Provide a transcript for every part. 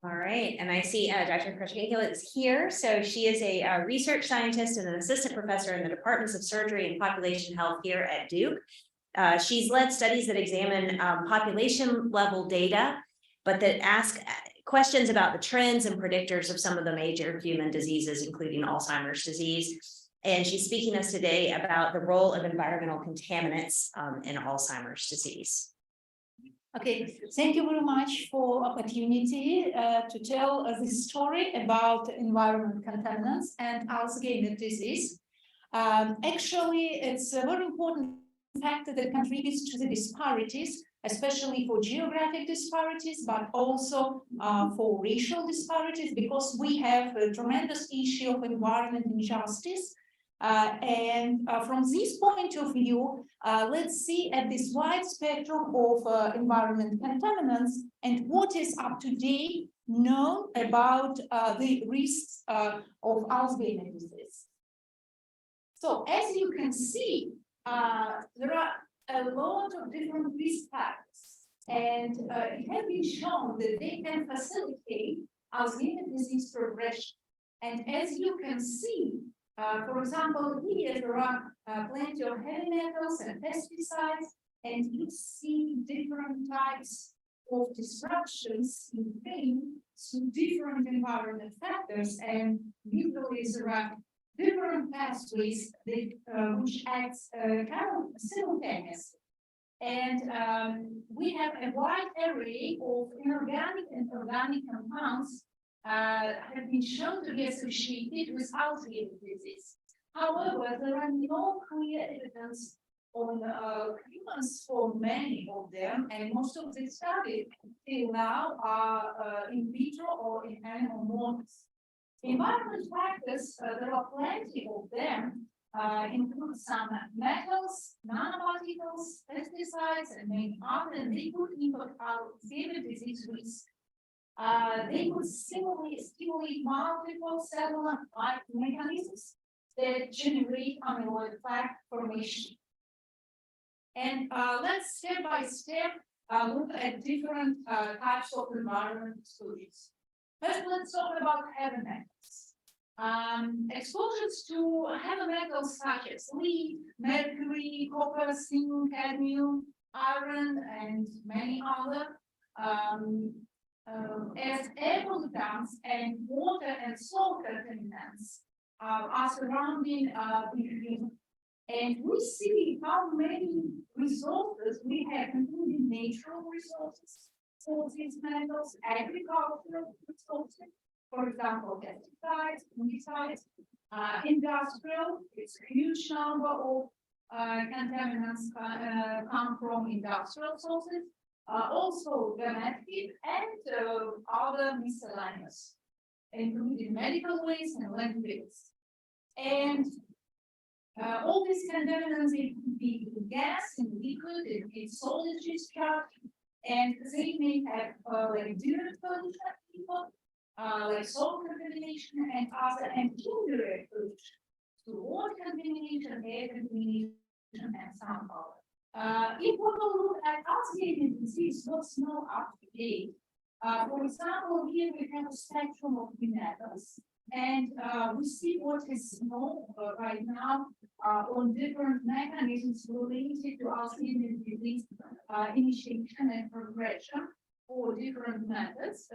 All right, and I see Dr. Kravchenko is here. So she is a research scientist and an assistant professor in the departments of surgery and population health here at Duke. She's led studies that examine population level data, but that ask questions about the trends and predictors of some of the major human diseases, including Alzheimer's disease. And she's speaking to us today about the role of environmental contaminants in Alzheimer's disease. Okay, thank you very much for opportunity to tell this story about environment contaminants and Alzheimer's disease. Actually, it's a very important factor that contributes to the disparities, especially for geographic disparities, but also for racial disparities, because we have a tremendous issue of environment injustice. From this point of view, let's see at this wide spectrum of environment contaminants and what is up to date known about the risks of Alzheimer's disease. So as you can see, there are a lot of different risk factors, and it has been shown that they can facilitate Alzheimer's disease progression. And as you can see, for example, here there are plenty of heavy metals and pesticides, and you see different types of disruptions in brain through different environment factors, and usually there are different pathways that, which act kind of simultaneously. And we have a wide array of inorganic and organic compounds have been shown to be associated with Alzheimer's disease. However, there are no clear evidence on humans for many of them, and most of the studies till now are in vitro or in animal models. Environment factors, there are plenty of them, include some metals, nanoparticles, pesticides, and many others. They could impact Alzheimer's disease risk. They could stimulate multiple cellular mechanisms that generate amyloid plaque formation. And let's step by step look at different types of environment exposures. First, let's talk about heavy metals. Exposures to heavy metals such as lead, mercury, copper, zinc, cadmium, iron, and many other as air pollutants and water and soil contaminants are surrounding the human. And we see how many resources we have, including natural resources for these metals, agricultural resources, for example, pesticides, fungicides, industrial, it's a huge number of contaminants come from industrial sources. Also domestic and other miscellaneous, including medical waste and landfills. And all these contaminants, it could be in gas, in liquid, in solid discharge, and they may have like direct pollution, like soil contamination and other, and indirect pollution, so water contamination, air contamination, and some other. If we look at Alzheimer's disease, what's known up to date? For example, here we have a spectrum of metals, and we see what is known right now on different mechanisms related to Alzheimer's disease initiation and progression for different metals.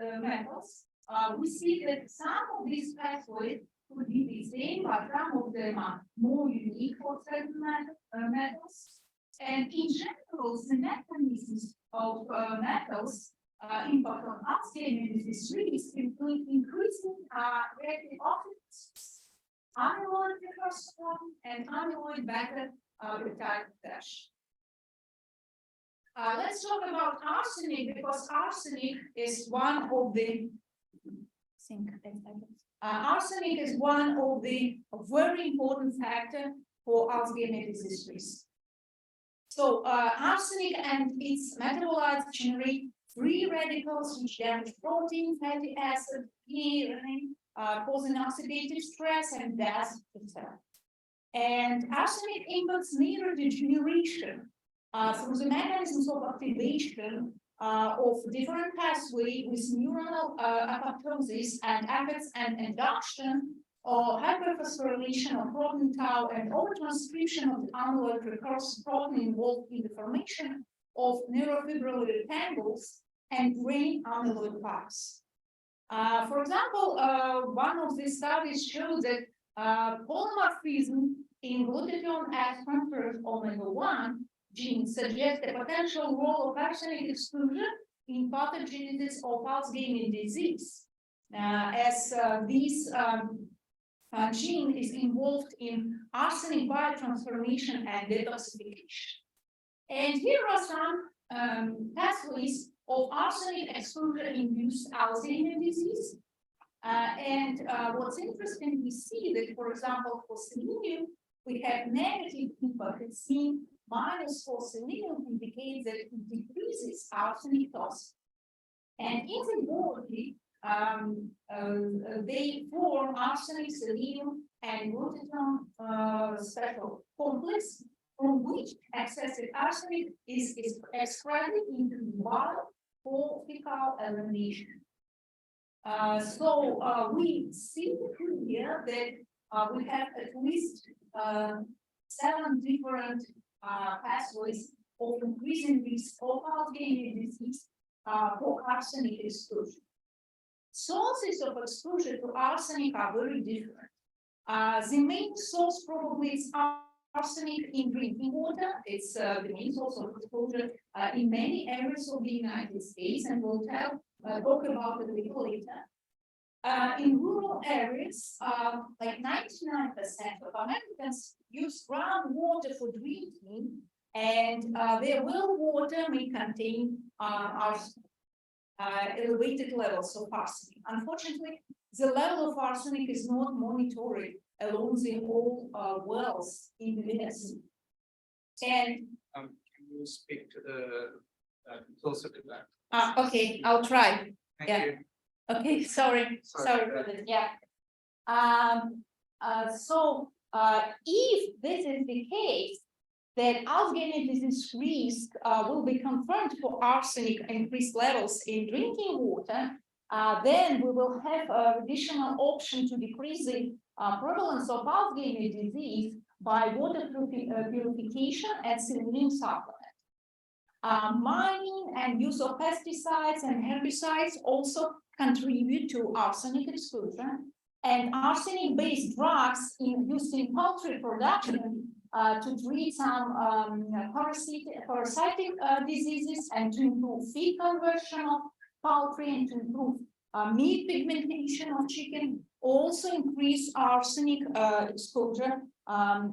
We see that some of these pathways could be the same, but some of them are more unique for certain metals. And in general, the mechanisms of metals impact on Alzheimer's disease risk include increasing reactive oxidations, amyloid precursor, and amyloid beta peptide dash. Let's talk about arsenic, because arsenic is one of the very important factor for Alzheimer's disease risk. So arsenic and its metabolites generate free radicals which damage protein, fatty acid, DNA, causing oxidative stress and death itself. And arsenic impacts neurodegeneration through the mechanisms of activation of different pathway with neuronal apoptosis and effects and induction or hyperphosphorylation of protein tau and overtranscription of the amyloid precursor protein involved in the formation of neurofibrillary tangles and brain amyloid plaques. For example, one of these studies showed that polymorphism in glutathione as transferred omega-1 gene suggests a potential role of arsenic exposure in pathogenesis of Alzheimer's disease, as this gene is involved in arsenic biotransformation and detoxification. And here are some pathways of arsenic exposure-induced Alzheimer's disease. What's interesting, we see that, for example, for selenium, we have negative impact seen. Minus for selenium indicates that it decreases arsenic toxicity. And in the body, they form arsenic, selenium, and glutathione special complex, from which excessive arsenic is extracted into the body for fecal elimination. So we see here that we have at least 7 different pathways of increasing risk of Alzheimer's disease for arsenic exposure. Sources of exposure to arsenic are very different. The main source probably is arsenic in drinking water. It's the main source of exposure in many areas of the United States, and we'll talk about it a little later. In rural areas, like 99% of Americans use groundwater for drinking, and their well water may contain elevated levels of arsenic. Unfortunately, the level of arsenic is not monitored along the whole wells in the US. And can you speak to the closer to that? okay, I'll try. Thank Yeah. you. Okay, sorry for that. Yeah. If this is the case, that Alzheimer's disease risk will be confirmed for arsenic increased levels in drinking water, then we will have an additional option to decrease the prevalence of Alzheimer's disease by water purification and selenium supplement. Mining and use of pesticides and herbicides also contribute to arsenic exposure, and arsenic-based drugs used in poultry production to treat some parasitic diseases and to improve feed conversion of poultry and to improve meat pigmentation of chicken also increase arsenic exposure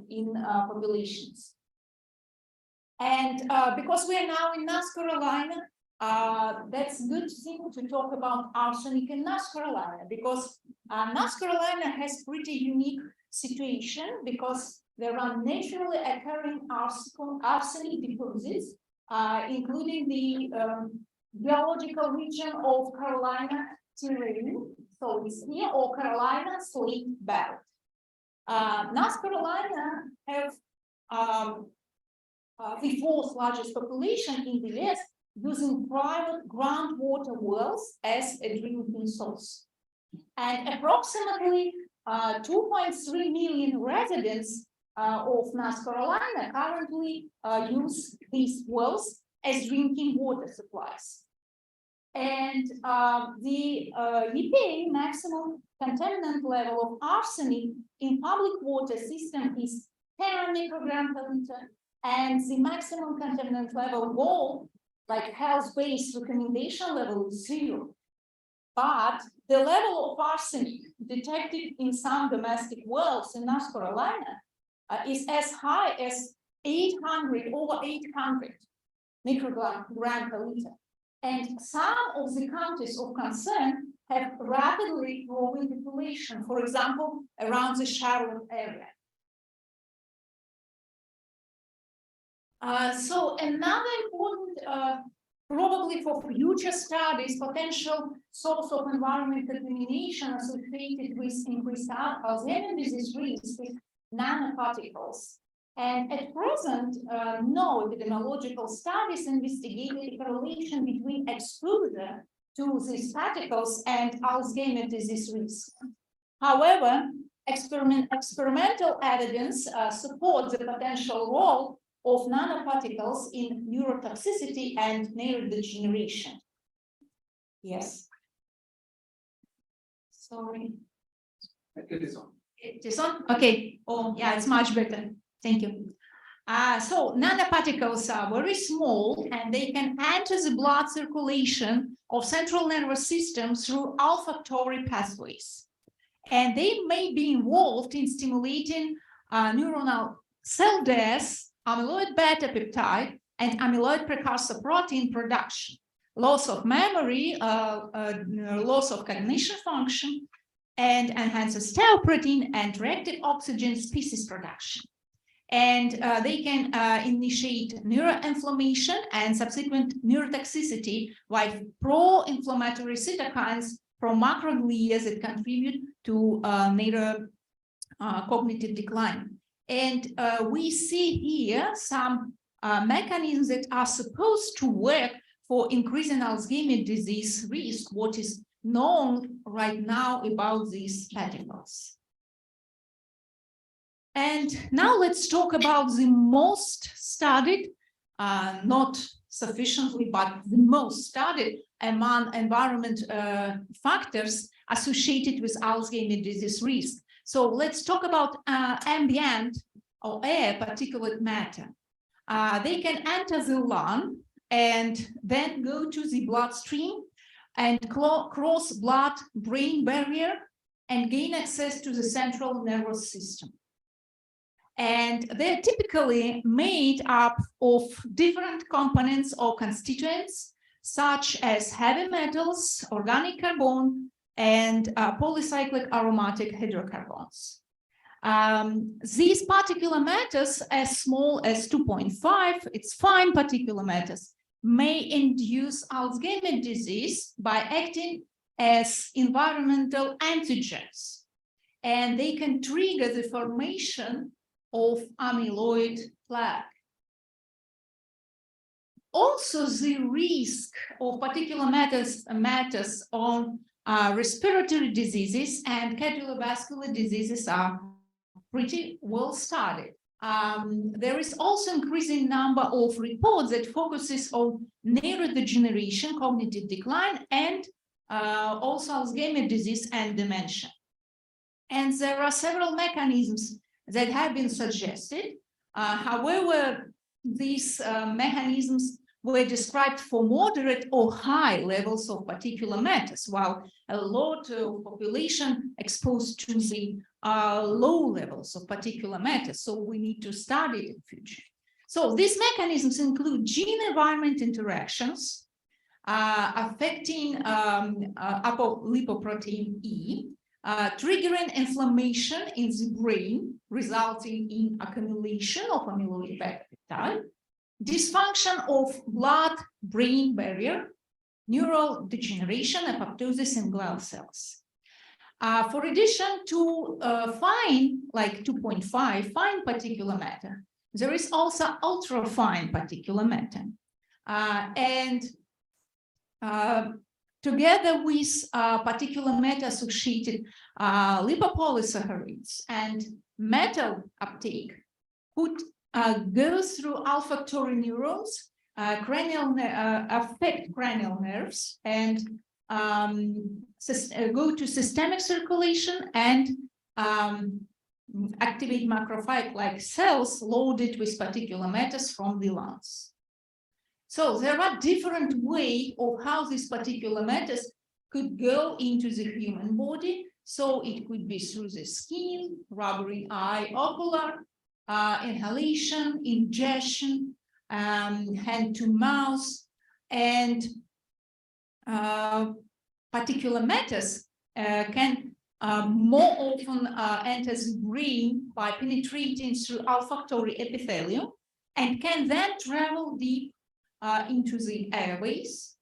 in populations. And because we are now in North Carolina, that's a good thing to talk about arsenic in North Carolina, because North Carolina has pretty unique situation because there are naturally occurring arsenic deposits, including the geological region of Carolina terrain. So it's here, or Carolina slate belt. North Carolina have the 4th largest population in the US, using private groundwater wells as a drinking source. And approximately 2.3 million residents of North Carolina currently use these wells as drinking water supplies. And the EPA maximum contaminant level of arsenic in public water system is 10 microgram per liter, and the maximum contaminant level goal, like health-based recommendation level, is 0. But the level of arsenic detected in some domestic wells in North Carolina is as high as 800, over 800 microgram per liter. And some of the counties of concern have rapidly growing population, for example, around the Charlotte area. So another important, probably for future studies, potential source of environmental contamination associated with increased Alzheimer's disease risk is nanoparticles. And at present, no epidemiological studies investigated the correlation between exposure to these particles and Alzheimer's disease risk. However, experimental evidence supports the potential role of nanoparticles in neurotoxicity and neurodegeneration. Yes. Sorry. It is on. It is on? Okay. Oh, yeah, it's much better. Thank you. So nanoparticles are very small and they can enter the blood circulation of central nervous system through olfactory pathways. And they may be involved in stimulating neuronal cell death, amyloid beta peptide, and amyloid precursor protein production, loss of memory, loss of cognition function, and enhances tau protein and reactive oxygen species production. And they can initiate neuroinflammation and subsequent neurotoxicity, while pro-inflammatory cytokines from macroglia that contribute to cognitive decline. And we see here some mechanisms that are supposed to work for increasing Alzheimer's disease risk, what is known right now about these particles. And now let's talk about the most studied, not sufficiently, but the most studied among environment factors associated with Alzheimer's disease risk. So let's talk about ambient or air particulate matter. They can enter the lung and then go to the bloodstream and cross blood-brain barrier and gain access to the central nervous system. And they're typically made up of different components or constituents, such as heavy metals, organic carbon, and polycyclic aromatic hydrocarbons. These particulate matters, as small as 2.5, it's fine particulate matters, may induce Alzheimer's disease by acting as environmental antigens, and they can trigger the formation of amyloid plaque. Also, the risk of particulate matters on respiratory diseases and cardiovascular diseases are pretty well studied. There is also increasing number of reports that focuses on neurodegeneration, cognitive decline, and also Alzheimer's disease and dementia. And there are several mechanisms that have been suggested. However, these mechanisms were described for moderate or high levels of particulate matters, while a lot of population exposed to the low levels of particulate matter. So we need to study it in future. So these mechanisms include gene-environment interactions affecting apolipoprotein E, triggering inflammation in the brain, resulting in accumulation of amyloid beta peptide, dysfunction of blood-brain barrier, neural degeneration, apoptosis in glial cells. For addition to fine, like 2.5, fine particulate matter, there is also ultrafine particulate matter. Together with particulate matter associated lipopolysaccharides and metal uptake could go through olfactory neurons, affect cranial nerves, and go to systemic circulation and activate macrophage-like cells loaded with particulate matters from the lungs. So there are different ways of how these particulate matters could go into the human body. So it could be through the skin, rubbering eye, ocular, inhalation, ingestion, hand to mouth, and particulate matters can more often enter the brain by penetrating through olfactory epithelium and can then travel deep into the airways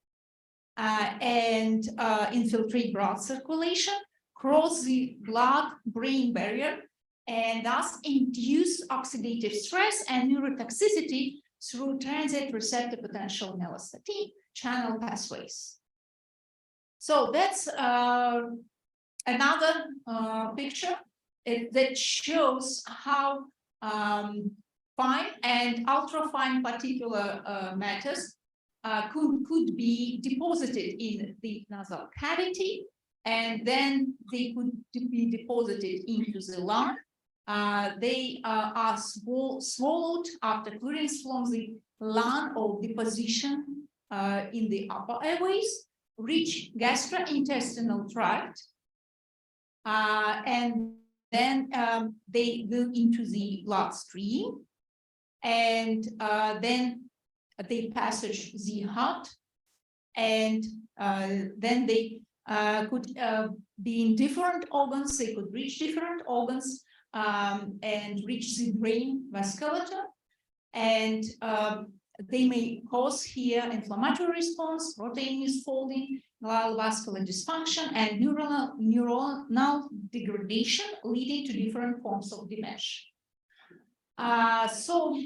and infiltrate blood circulation, cross the blood-brain barrier, and thus induce oxidative stress and neurotoxicity through transient receptor potential myostatin channel pathways. So that's another picture that shows how fine and ultrafine particular matters could be deposited in the nasal cavity, and then they could be deposited into the lung. They are swallowed after clearance from the lung or deposition in the upper airways, reach gastrointestinal tract, and then they go into the bloodstream, and then they passage the heart, and then they could be in different organs. They could reach different organs and reach the brain vasculature, and they may cause here inflammatory response, protein misfolding, vascular dysfunction, and neuronal degradation, leading to different forms of dementia. So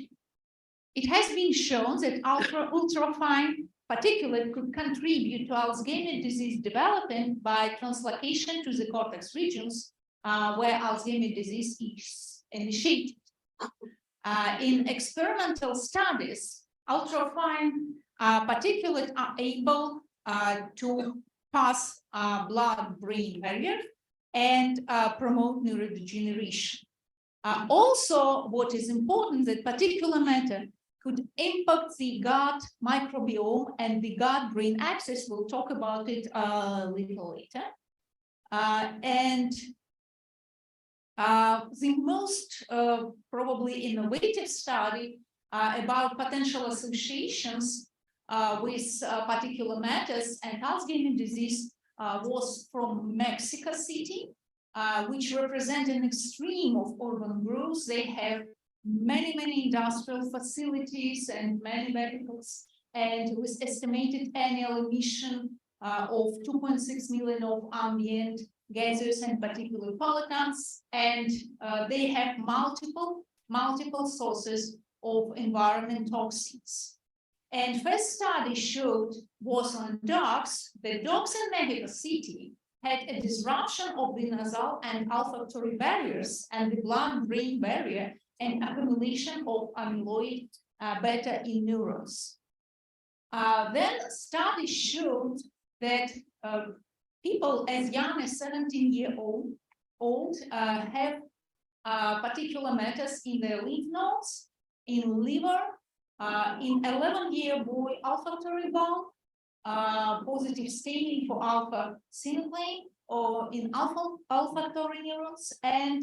it has been shown that ultrafine particulate could contribute to Alzheimer's disease development by translocation to the cortex regions where Alzheimer's disease is initiated. In experimental studies, ultrafine particulate are able to pass blood-brain barrier and promote neurodegeneration. Also, what is important, that particulate matter could impact the gut microbiome and the gut-brain axis. We'll talk about it a little later. And the most probably innovative study about potential associations with particulate matters and Alzheimer's disease was from Mexico City, which represent an extreme of urban growth. They have many industrial facilities and many vehicles, and with estimated annual emission of 2.6 million of ambient gases and particulate pollutants, and they have multiple sources of environment toxins. And first study showed was on dogs. The dogs in Mexico City had a disruption of the nasal and olfactory barriers and the blood-brain barrier and accumulation of amyloid beta in neurons. Then studies showed that people as young as 17-year-old have particulate matters in their lymph nodes, in liver, in 11-year boy olfactory bulb, positive staining for alpha-synuclein or in olfactory neurons, and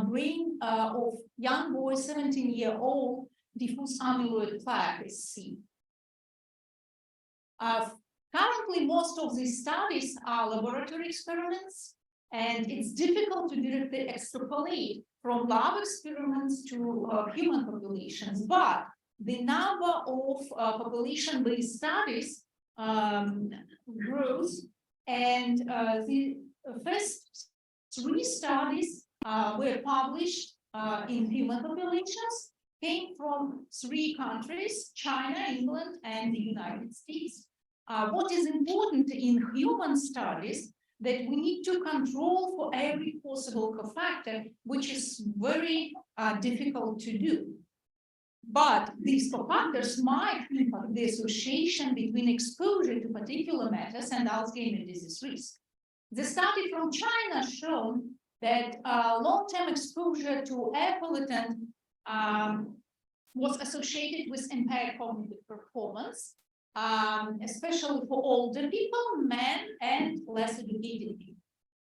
brain of young boy 17-year-old diffuse amyloid plaque is seen. Currently, most of these studies are laboratory experiments, and it's difficult to directly extrapolate from lab experiments to human populations, but the number of population-based studies grows, and the first 3 studies were published in human populations, came from 3 countries, China, England, and the United States. What is important in human studies that we need to control for every possible cofactor, which is very difficult to do. But these cofactors might impact the association between exposure to particulate matters and Alzheimer's disease risk. The study from China showed that long-term exposure to air pollutant was associated with impaired cognitive performance, especially for older people, men, and less educated people.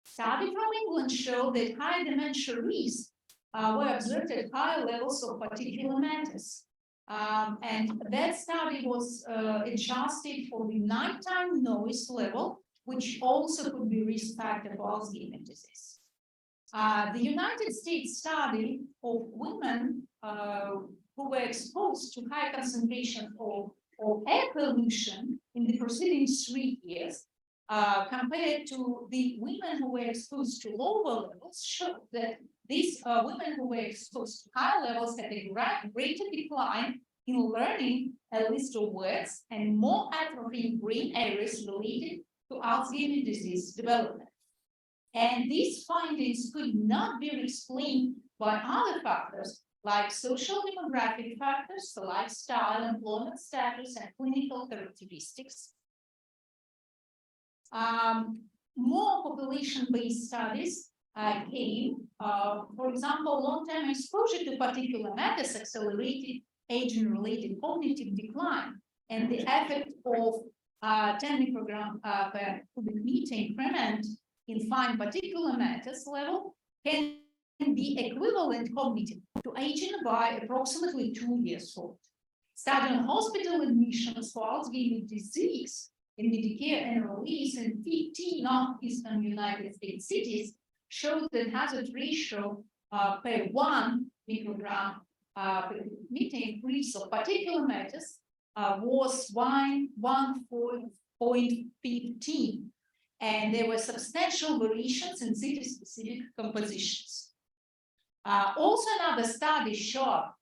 Study from England showed that high dementia risks were observed at higher levels of particulate matters. And that study was adjusted for the nighttime noise level, which also could be risk factor for Alzheimer's disease. The United States study of women who were exposed to high concentration of air pollution in the preceding 3 years compared to the women who were exposed to lower levels, showed that these women who were exposed to higher levels had a greater decline in learning a list of words and more atrophy in brain areas related to Alzheimer's disease development. And these findings could not be explained by other factors like social demographic factors, lifestyle, employment status, and clinical characteristics. More population-based studies came, for example, long-term exposure to particular matters accelerated aging-related cognitive decline, and the effect of 10 microgram per cubic meter increment in fine particular matters level can be equivalent cognitive to aging by approximately 2 years old. Study on hospital admissions for Alzheimer's disease in Medicare enrollees in 15 northeastern United States cities showed that hazard ratio per 1 microgram per meter increase of particular matters was 1.15, and there were substantial variations in city-specific compositions. Also, another study showed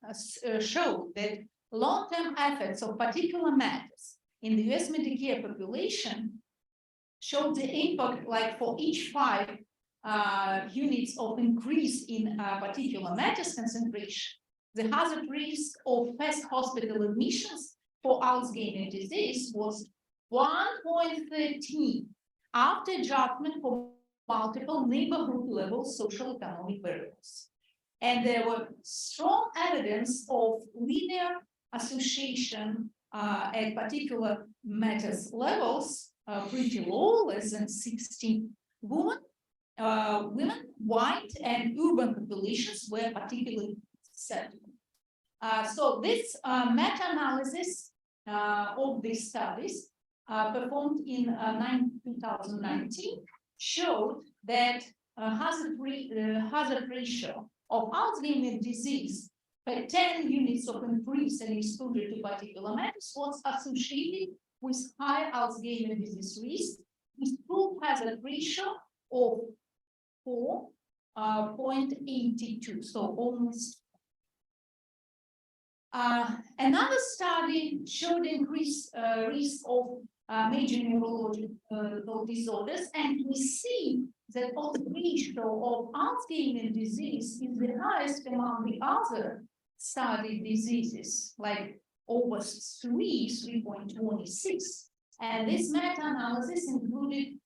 that long-term effects of particular matters in the US Medicare population showed the impact, like for each 5 units of increase in particular matters concentration, the hazard risk of first hospital admissions for Alzheimer's disease was 1.13 after adjustment for multiple neighborhood level social economic variables. And there were strong evidence of linear association at particular matters levels, pretty low, less than 16. Women, white and urban populations were particularly sad. So this meta-analysis of these studies performed in 2019 showed that hazard ratio of Alzheimer's disease per 10 units of increase in exposure to particular matters was associated with high Alzheimer's disease risk, with full hazard ratio of 4.82, so almost. Another study showed increased risk of major neurological disorders, and we see that the ratio of Alzheimer's disease is the highest among the other studied diseases, like over 3.26. And this meta-analysis included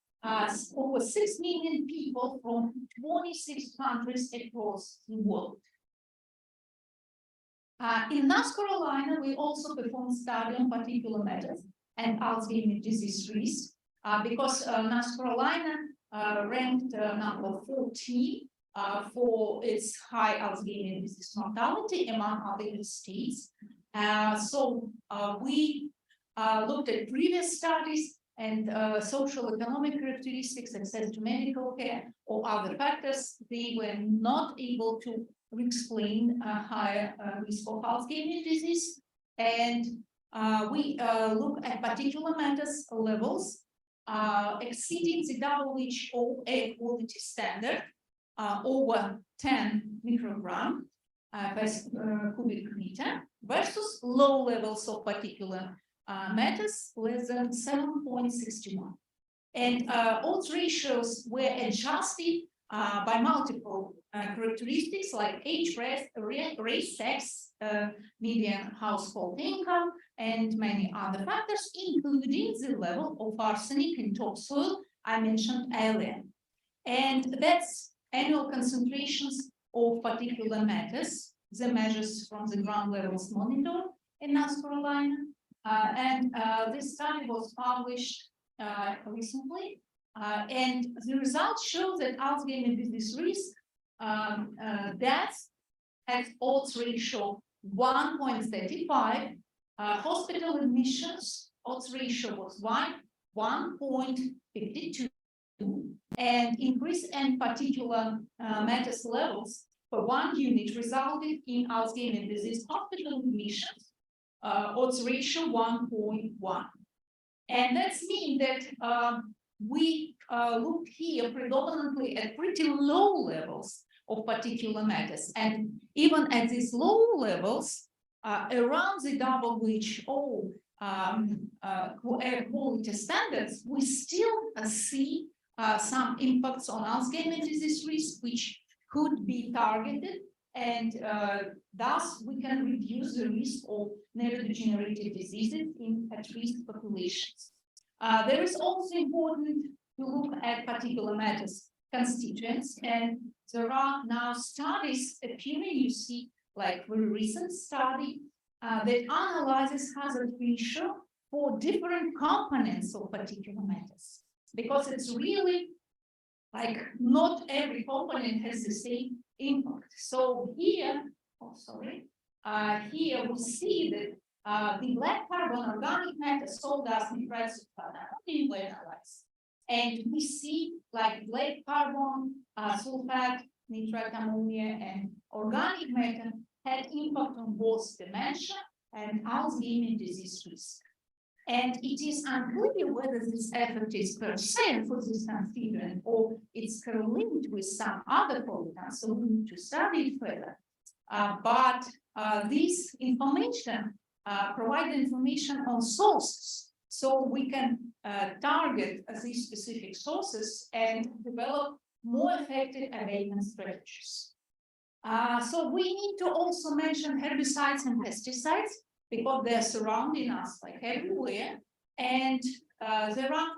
over 6 million people from 26 countries across the world. In North Carolina, we also performed study on particular matters and Alzheimer's disease risk because North Carolina ranked number 14 for its high Alzheimer's disease mortality among other states. So we looked at previous studies and social economic characteristics, access to medical care, or other factors. They were not able to explain higher risk of Alzheimer's disease. And we look at particular matters levels exceeding the WHO air quality standard over 10 microgram per cubic meter versus low levels of particular matters less than 7.61. And odds ratios were adjusted by multiple characteristics like age, race, sex, median household income, and many other factors, including the level of arsenic in topsoil I mentioned earlier. And that's annual concentrations of particular matters, the measures from the ground levels monitor in North Carolina. This study was published recently. And the results show that Alzheimer's disease risk deaths has odds ratio 1.35. Hospital admissions odds ratio was 1.52, and increase in particular matters levels for 1 unit resulted in Alzheimer's disease hospital admissions odds ratio 1.1. And that's mean that we look here predominantly at pretty low levels of particulate matters. And even at these low levels, around the WHO air quality standards, we still see some impacts on Alzheimer's disease risk, which could be targeted, and thus we can reduce the risk of neurodegenerative diseases in at-risk populations. There is also important to look at particulate matters constituents, and there are now studies appearing. You see, like very recent study that analyzes hazard ratio for different components of particulate matters, because it's really like not every component has the same impact. So here, here we see that the black carbon organic matter, sawdust, nitrites, were analyzed. And we see like black carbon, sulfate, nitrite ammonia, and organic matter had impact on both dementia and Alzheimer's disease risk. And it is unclear whether this effect is per se for this constituent or it's correlated with some other pollutants, so we need to study it further. But this information provide information on sources, so we can target these specific sources and develop more effective abatement strategies. So we need to also mention herbicides and pesticides, because they're surrounding us like everywhere. And there are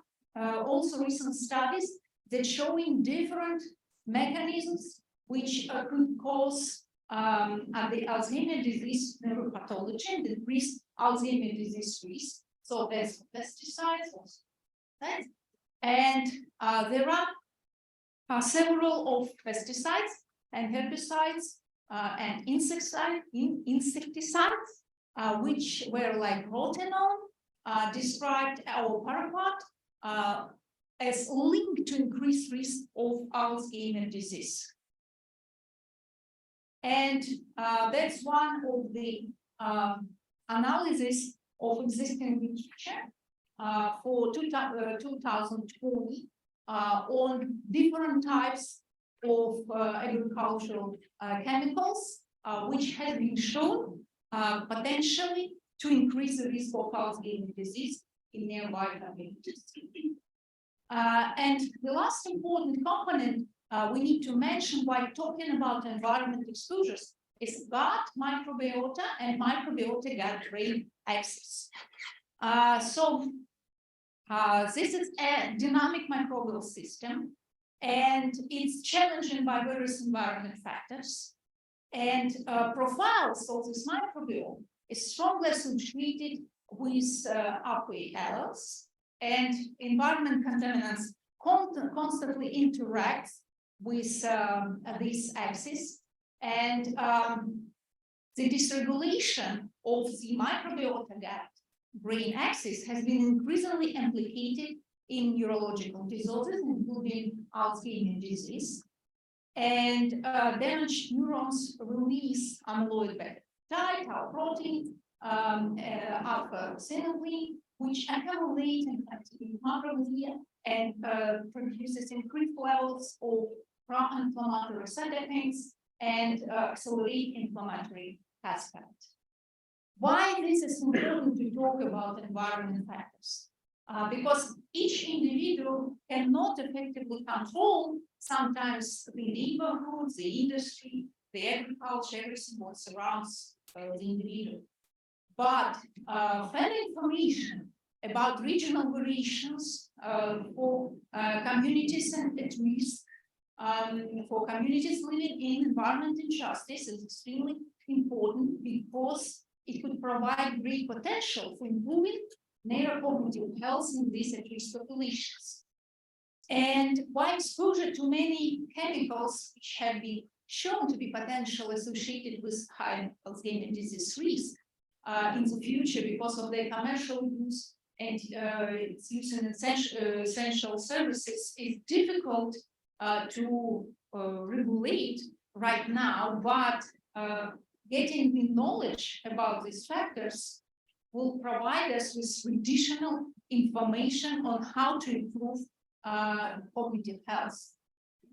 also recent studies that showing different mechanisms which could cause the Alzheimer's disease neuropathology and increase Alzheimer's disease risk. So there's pesticides also. And there are several of pesticides and herbicides and insecticides, which were like rotenone, described our paraquat as linked to increased risk of Alzheimer's disease. And that's one of the analysis of existing literature for 2020 on different types of agricultural chemicals, which has been shown potentially to increase the risk of Alzheimer's disease in nearby communities. And the last important component we need to mention while talking about environment exposures is gut microbiota and microbiota gut-brain axis. This is a dynamic microbial system, and it's challenged by various environment factors. And profiles of this microbiome is strongly associated with aqueous alleles, and environment contaminants constantly interact with this axis, and the dysregulation of the microbiota gut-brain axis has been increasingly implicated in neurological disorders, including Alzheimer's disease. And damaged neurons release amyloid beta tau protein, alpha-synuclein, which accumulate in microglia and produces increased levels of pro-inflammatory cytokines and accelerate inflammatory cascade. Why this is important to talk about environment factors? Because each individual cannot effectively control sometimes the neighborhood, the industry, the agriculture, everything what surrounds the individual. But further information about regional variations for communities and at risk, for communities living in environment injustice is extremely important, because it could provide great potential for improving neurocognitive health in these at-risk populations. And why exposure to many chemicals which have been shown to be potentially associated with high Alzheimer's disease risk in the future because of their commercial use and its use in essential services is difficult to regulate right now, but getting the knowledge about these factors will provide us with additional information on how to improve cognitive health.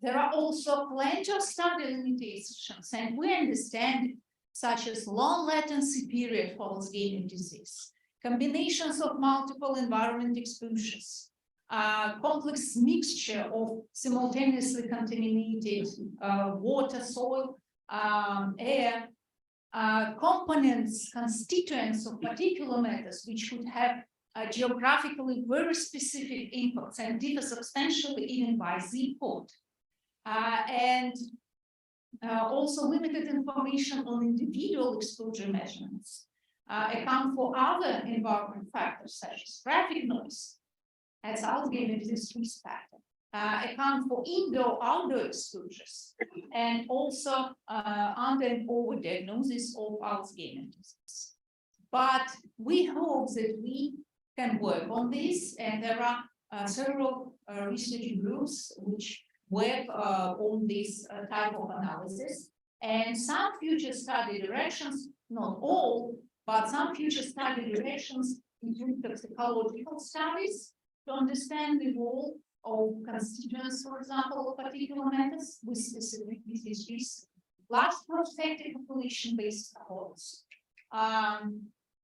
There are also plenty of study limitations, and we understand it, such as long latency period for Alzheimer's disease, combinations of multiple environment exposures, complex mixture of simultaneously contaminated water, soil, air, components, constituents of particular matters, which could have geographically very specific impacts and differ substantially even by zip code. And also limited information on individual exposure measurements, account for other environment factors such as traffic noise, as Alzheimer's disease risk factor, account for indoor-outdoor exposures, and also under and over diagnosis of Alzheimer's disease. But we hope that we can work on this, and there are several research groups which work on this type of analysis, and some future study directions, not all, but some future study directions include toxicological studies to understand the role of constituents, for example, of particular methods with specific disease risk, large prospective population-based cohorts,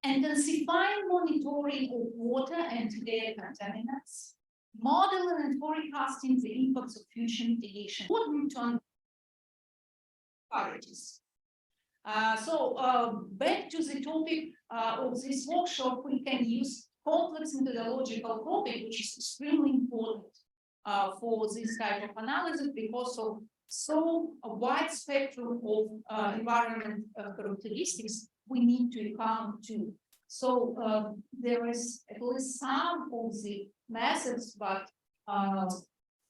intensifying monitoring of water and air contaminants, modeling and forecasting the impacts of future mitigation. So back to the topic of this workshop, we can use complex methodological topic, which is extremely important for this type of analysis because of so a wide spectrum of environment characteristics we need to account to. So there is at least some of the methods, but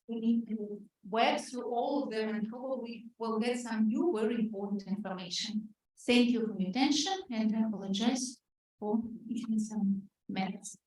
we need to web through all of them and probably will get some new very important information. Thank you for your attention, and I apologize for giving some minutes.